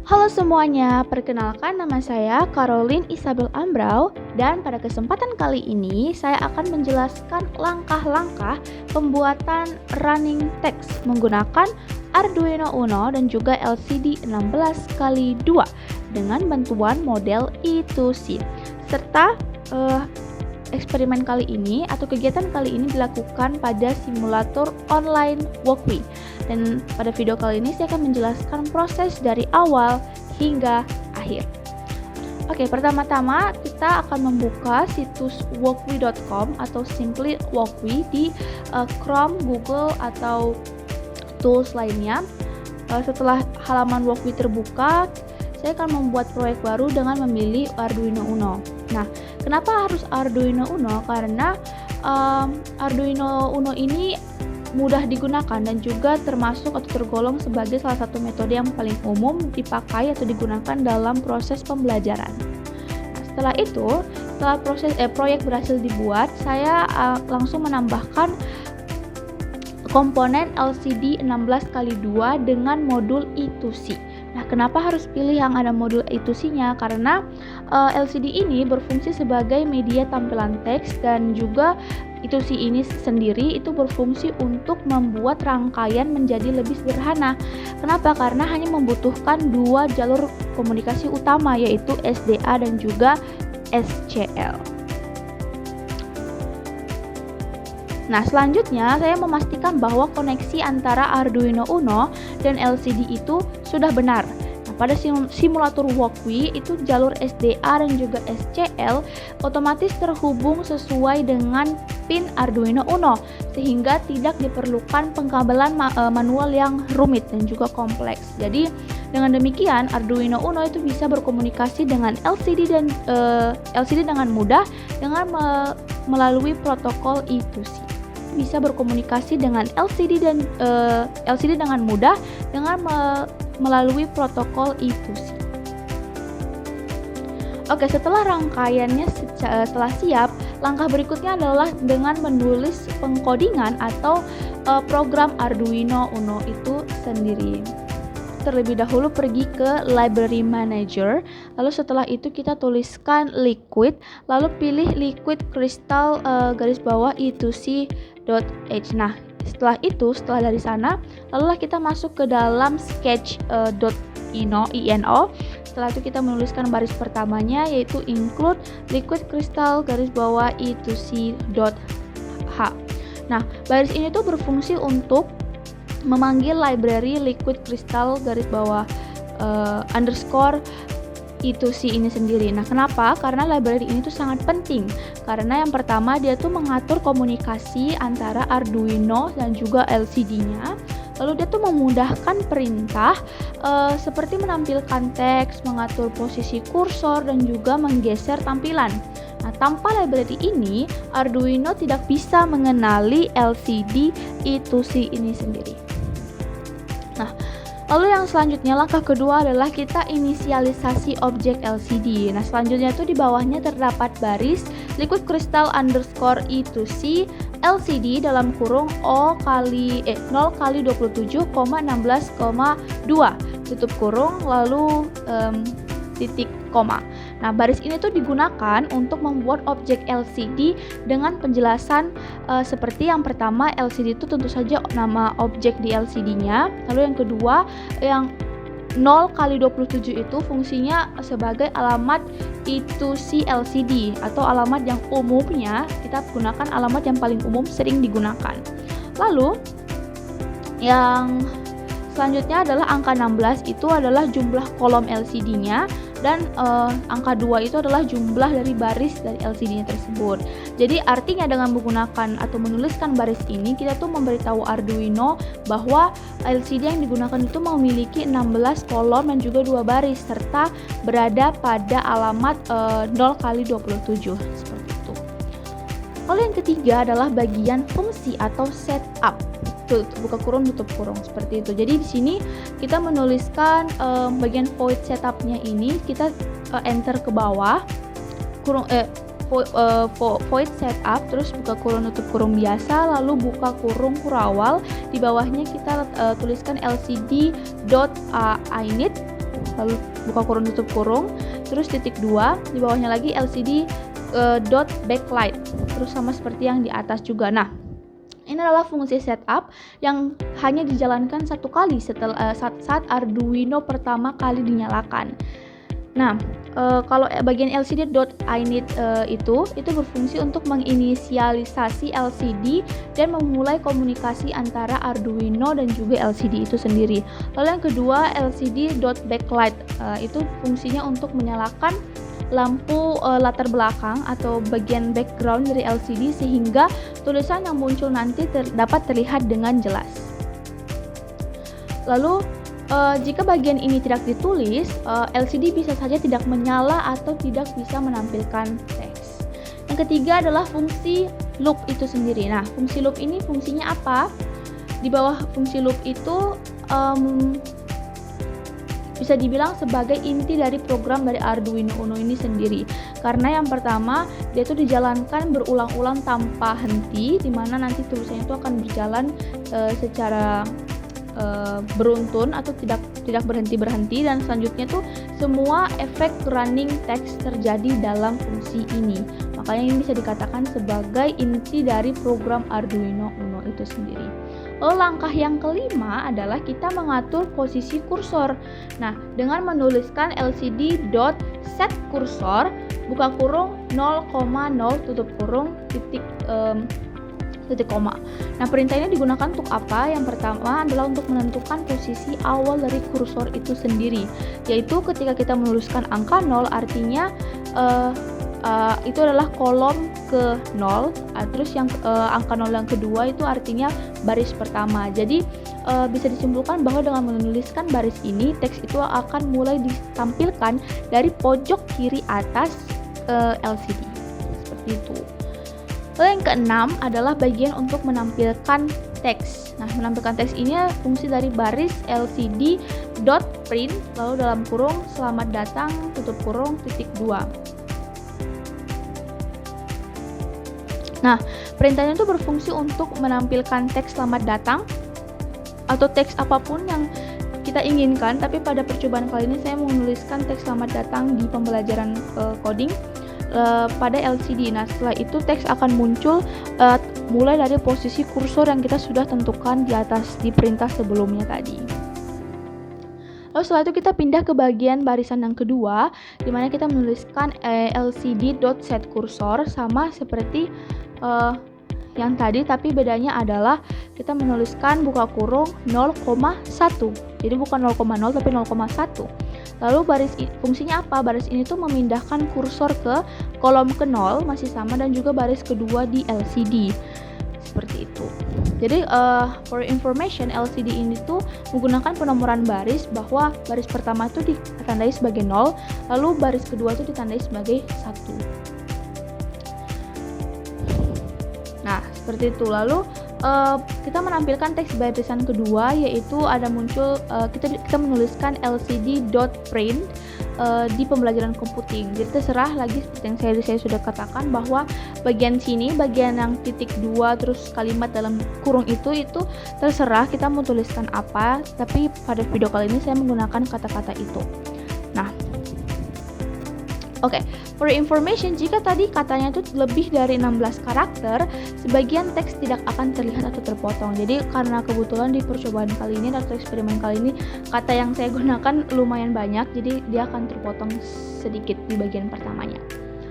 Halo semuanya, perkenalkan nama saya Caroline Isabel Ambrau dan pada kesempatan kali ini saya akan menjelaskan langkah-langkah pembuatan running text menggunakan Arduino Uno dan juga LCD 16x2 dengan bantuan model I2C. Serta eksperimen kali ini atau kegiatan kali ini dilakukan pada simulator online Walkway. Dan pada video kali ini saya akan menjelaskan proses dari awal hingga akhir. Oke, pertama-tama kita akan membuka situs walkway.com atau simply Walkway di Chrome, Google atau tools lainnya. Setelah halaman Walkway terbuka, saya akan membuat proyek baru dengan memilih Arduino Uno. Nah, kenapa harus Arduino Uno? Karena Arduino Uno ini mudah digunakan dan juga termasuk atau tergolong sebagai salah satu metode yang paling umum dipakai atau digunakan dalam proses pembelajaran. Nah, setelah itu, setelah proyek berhasil dibuat, saya langsung menambahkan komponen LCD 16x2 dengan modul I2C. Nah, kenapa harus pilih yang ada modul I2C-nya? Karena LCD ini berfungsi sebagai media tampilan teks dan juga I2C ini sendiri itu berfungsi untuk membuat rangkaian menjadi lebih sederhana. Kenapa? Karena hanya membutuhkan dua jalur komunikasi utama, yaitu SDA dan juga SCL. Nah, selanjutnya saya memastikan bahwa koneksi antara Arduino Uno dan LCD itu sudah benar. Nah, pada simulator Walkway itu jalur SDA dan juga SCL otomatis terhubung sesuai dengan pin Arduino Uno sehingga tidak diperlukan pengkabelan manual yang rumit dan juga kompleks. Jadi dengan demikian Arduino Uno itu bisa berkomunikasi dengan LCD dengan mudah dengan melalui protokol I2C. Bisa berkomunikasi dengan LCD dengan mudah dengan melalui protokol I2C. Oke, setelah rangkaiannya setelah siap, langkah berikutnya adalah dengan menulis pengkodingan atau program Arduino Uno itu sendiri. Terlebih dahulu pergi ke Library Manager, lalu setelah itu kita tuliskan liquid, lalu pilih liquid crystal garis bawah I2C.h. Nah, setelah dari sana, lalulah kita masuk ke dalam sketch.ino. Setelah itu kita menuliskan baris pertamanya yaitu include liquid crystal garis bawah I2C.h. Nah, baris ini tuh berfungsi untuk memanggil library liquid crystal garis bawah underscore I2C ini sendiri. Nah, kenapa? Karena library ini tuh sangat penting. Karena yang pertama dia tuh mengatur komunikasi antara Arduino dan juga LCD-nya. Lalu dia tuh memudahkan perintah seperti menampilkan teks, mengatur posisi kursor dan juga menggeser tampilan. Nah, tanpa library ini, Arduino tidak bisa mengenali LCD I2C ini sendiri. Nah, lalu yang selanjutnya, langkah kedua adalah kita inisialisasi objek LCD. Nah, selanjutnya itu di bawahnya terdapat baris liquid crystal underscore I2C LCD dalam kurung 0x27,16,2 tutup kurung lalu titik koma. Nah, baris ini tuh digunakan untuk membuat objek LCD dengan penjelasan seperti yang pertama, LCD itu tentu saja nama objek di LCD-nya. Lalu yang kedua, yang 0x27 itu fungsinya sebagai alamat I2C LCD atau alamat yang umumnya kita gunakan alamat yang paling umum sering digunakan. Lalu yang selanjutnya adalah angka 16 itu adalah jumlah kolom LCD-nya dan angka 2 itu adalah jumlah dari baris dari LCD-nya tersebut. Jadi artinya dengan menggunakan atau menuliskan baris ini kita tuh memberitahu Arduino bahwa LCD yang digunakan itu memiliki 16 kolom dan juga 2 baris serta berada pada alamat 0x27 seperti itu. Lalu yang ketiga adalah bagian fungsi atau setup. Buka kurung tutup kurung seperti itu. Jadi di sini kita menuliskan bagian void setupnya ini kita enter ke bawah void setup terus buka kurung tutup kurung biasa lalu buka kurung kurawal di bawahnya kita tuliskan lcd.init lalu buka kurung tutup kurung, terus titik 2, di bawahnya lagi LCD dot backlight, terus sama seperti yang di atas juga. Nah, ini adalah fungsi setup yang hanya dijalankan satu kali setelah saat Arduino pertama kali dinyalakan. Nah, kalau bagian LCD.init itu berfungsi untuk menginisialisasi LCD dan memulai komunikasi antara Arduino dan juga LCD itu sendiri. Lalu yang kedua, LCD.backlight itu fungsinya untuk menyalakan lampu latar belakang atau bagian background dari LCD sehingga tulisan yang muncul nanti dapat terlihat dengan jelas. Lalu jika bagian ini tidak ditulis, LCD bisa saja tidak menyala atau tidak bisa menampilkan teks. Yang ketiga adalah fungsi loop itu sendiri. Nah, fungsi loop ini fungsinya apa? Di bawah fungsi loop itu bisa dibilang sebagai inti dari program dari Arduino Uno ini sendiri. Karena yang pertama, dia itu dijalankan berulang-ulang tanpa henti, di mana nanti tulisannya itu akan berjalan secara beruntun atau tidak berhenti, dan selanjutnya tuh semua efek running text terjadi dalam fungsi ini. Makanya ini bisa dikatakan sebagai inti dari program Arduino Uno itu sendiri. Lalu langkah yang kelima adalah kita mengatur posisi kursor. Nah, dengan menuliskan lcd.setCursor buka kurung 0,0 tutup kurung titik koma. Nah, perintah ini digunakan untuk apa? Yang pertama adalah untuk menentukan posisi awal dari kursor itu sendiri, yaitu ketika kita menuliskan angka 0 artinya itu adalah kolom ke 0, terus yang angka 0 yang kedua itu artinya baris pertama. Jadi bisa disimpulkan bahwa dengan menuliskan baris ini, teks itu akan mulai ditampilkan dari pojok kiri atas LCD seperti itu. Lalu yang keenam adalah bagian untuk menampilkan teks. Nah, menampilkan teks ini fungsi dari baris lcd.print lalu dalam kurung selamat datang tutup kurung titik 2. Nah, perintahnya itu berfungsi untuk menampilkan teks selamat datang atau teks apapun yang kita inginkan, tapi pada percobaan kali ini saya menuliskan teks selamat datang di pembelajaran coding pada LCD. Nah, setelah itu teks akan muncul mulai dari posisi kursor yang kita sudah tentukan di atas di perintah sebelumnya tadi. Lalu setelah itu kita pindah ke bagian barisan yang kedua, di mana kita menuliskan lcd.setCursor sama seperti yang tadi, tapi bedanya adalah kita menuliskan buka kurung 0,1. Jadi bukan 0,0 tapi 0,1. Lalu fungsinya apa? Baris ini tuh memindahkan kursor ke kolom ke 0 masih sama, dan juga baris kedua di LCD. Seperti itu. Jadi for information, LCD ini tuh menggunakan penomoran baris, bahwa baris pertama itu ditandai sebagai 0, lalu baris kedua itu ditandai sebagai 1. Nah, seperti itu. Lalu kita menampilkan teks barisan kedua, yaitu ada muncul kita menuliskan lcd.print di pembelajaran computing. Jadi terserah lagi seperti yang saya sudah katakan, bahwa bagian sini, bagian yang titik 2 terus kalimat dalam kurung itu terserah kita mau tuliskan apa, tapi pada video kali ini saya menggunakan kata-kata itu. Nah, oke, for information, jika tadi katanya itu lebih dari 16 karakter, sebagian teks tidak akan terlihat atau terpotong. Jadi karena kebetulan di percobaan kali ini atau eksperimen kali ini, kata yang saya gunakan lumayan banyak, jadi dia akan terpotong sedikit di bagian pertamanya.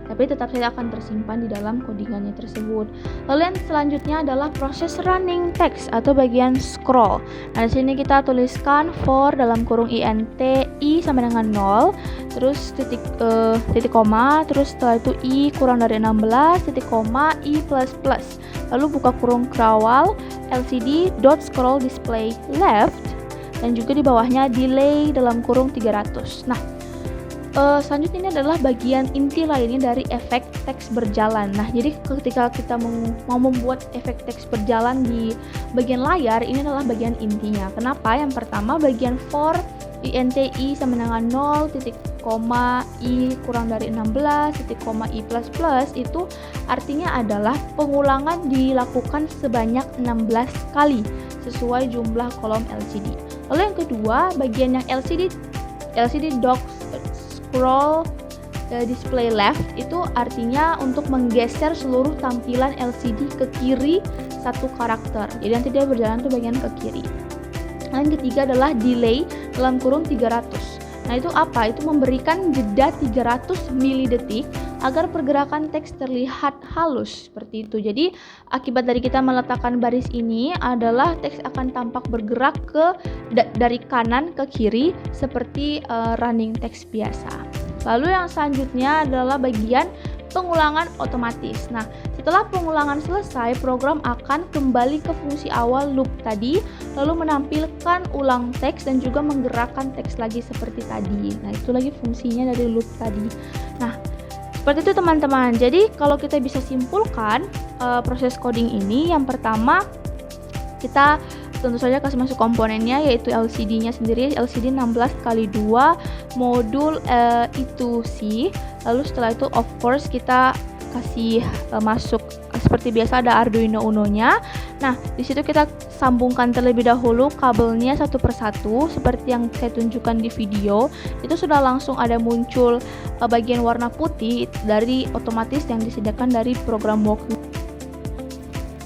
Tapi tetap saja akan tersimpan di dalam codingannya tersebut. Lalu yang selanjutnya adalah proses running text atau bagian scroll. Nah, di sini kita tuliskan for dalam kurung int i sama dengan 0, terus titik koma, terus setelah itu i kurang dari 16, titik koma, i plus plus. Lalu buka kurung krawal lcd.scroll display left, dan juga di bawahnya delay dalam kurung 300. Nah, selanjutnya ini adalah bagian inti lainnya dari efek teks berjalan. Nah, jadi ketika kita mau membuat efek teks berjalan di bagian layar, ini adalah bagian intinya. Kenapa? Yang pertama, bagian for int i sama dengan 0, titik koma, i kurang dari 16, titik koma, i plus plus, itu artinya adalah pengulangan dilakukan sebanyak 16 kali sesuai jumlah kolom LCD. Lalu yang kedua, bagian yang LCD LCD dock scroll display left itu artinya untuk menggeser seluruh tampilan LCD ke kiri satu karakter. Jadi nanti dia berjalan tuh bagian ke kiri. Yang ketiga adalah delay dalam kurung 300. Nah itu apa? Itu memberikan jeda 300 milidetik agar pergerakan teks terlihat halus seperti itu. Jadi akibat dari kita meletakkan baris ini adalah teks akan tampak bergerak dari kanan ke kiri seperti running text biasa. Lalu yang selanjutnya adalah bagian pengulangan otomatis. Nah, setelah pengulangan selesai, program akan kembali ke fungsi awal loop tadi, lalu menampilkan ulang teks dan juga menggerakkan teks lagi seperti tadi. Nah, itu lagi fungsinya dari loop tadi. Nah, seperti itu teman-teman. Jadi, kalau kita bisa simpulkan proses coding ini, yang pertama kita tentu saja kasih masuk komponennya, yaitu LCD-nya sendiri, LCD 16x2 modul I2C. Lalu setelah itu of course kita kasih masuk seperti biasa ada Arduino Uno-nya. Nah, di situ kita sambungkan terlebih dahulu kabelnya satu persatu seperti yang saya tunjukkan di video. Itu sudah langsung ada muncul bagian warna putih dari otomatis yang disediakan dari program workflow.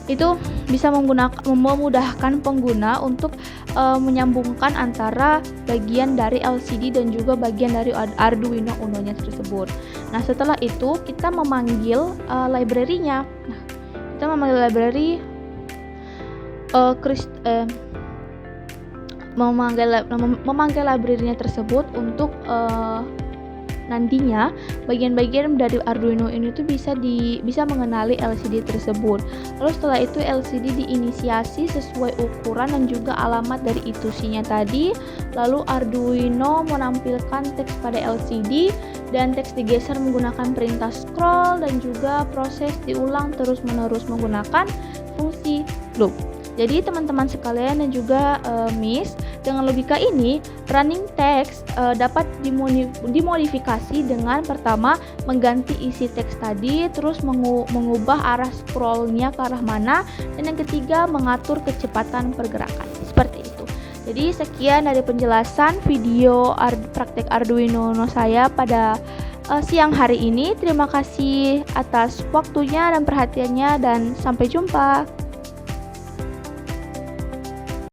Itu bisa memudahkan pengguna untuk menyambungkan antara bagian dari LCD dan juga bagian dari Arduino Uno-nya tersebut. Nah, setelah itu kita memanggil library-nya. Nah, kita memanggil library memanggil library-nya tersebut untuk nantinya bagian-bagian dari Arduino ini tuh bisa mengenali LCD tersebut. Lalu setelah itu LCD diinisiasi sesuai ukuran dan juga alamat dari I2C-nya tadi. Lalu Arduino menampilkan teks pada LCD dan teks digeser menggunakan perintah scroll dan juga proses diulang terus-menerus menggunakan fungsi loop. Jadi teman-teman sekalian dan juga Miss, dengan logika ini running text dapat dimodifikasi dengan pertama mengganti isi teks tadi, terus mengubah arah scrollnya ke arah mana, dan yang ketiga mengatur kecepatan pergerakan. Seperti itu. Jadi sekian dari penjelasan video praktek Arduino Uno saya pada siang hari ini. Terima kasih atas waktunya dan perhatiannya dan sampai jumpa.